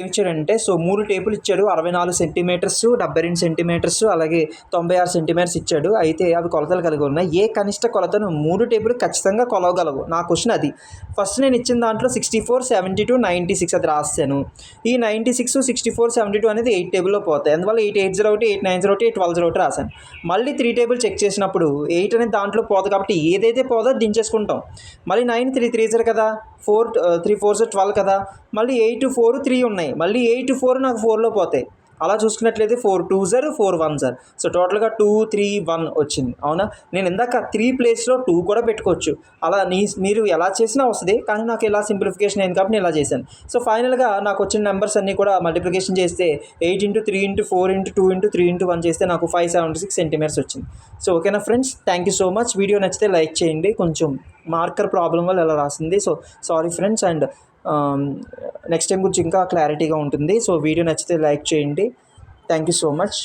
ఇచ్చాడంటే సో 3 టేపులు ఇచ్చాడు. 64 centimetres, 72 centimetres, అలాగే 96 సెంటీమీటర్స్ ఇచ్చాడు. అయితే అవి కొలతలు కలిగి ఉన్నాయి. ఏ కనిష్ట కొలతను 3 టేపులు ఖచ్చితంగా కొలవగలవు? నా క్వశ్చన్ అది. ఫస్ట్ నేను ఇచ్చిన దాంట్లో 64, 72, 96 అది రాసాను. ఈ 96, 64, 72 అనేది 8 టేబుల్లో పోతాయి. అందువల్ల 8801, 8901, 81201 రాశాను. మళ్ళీ 3 టేబుల్ చెక్ చేసినప్పుడు 8 అనేది దాంట్లో పోదు కాబట్టి ఏదైతే పోదో దించేసుకుంటాం. మళ్ళీ 9 3 3 కదా, 4 3 4 12 కదా, మళ్ళీ 8 4 3 ఉన్నాయి. మళ్ళీ 8 4 నాకు 4లో పోతాయి. అలా చూసుకున్నట్లయితే 4 2 4 1 సో టోటల్గా 2 3 1 వచ్చింది. అవునా? నేను ఇందాక 3 ప్లేస్లో 2 కూడా పెట్టుకోవచ్చు. అలా మీరు ఎలా చేసినా వస్తుంది, కానీ నాకు ఇలా సింప్లిఫికేషన్ అయింది కాబట్టి నేను ఇలా చేశాను. సో ఫైనల్గా నాకు వచ్చిన నెంబర్స్ అన్నీ కూడా మల్టిప్లికేషన్ చేస్తే 8 × 3 × 4 × 2 × 3 × 1 చేస్తే నాకు 576 సెంటీమీటర్స్ వచ్చింది. సో ఓకేనా friends, thank you so much. Video నచ్చితే లైక్ చేయండి. కొంచెం మార్కర్ ప్రాబ్లం వల్ల ఇలా రాసింది. So sorry friends, and next time గురించి ఇంకా క్లారిటీగా ఉంటుంది. సో వీడియో నచ్చితే లైక్ చేయండి. Thank you so much.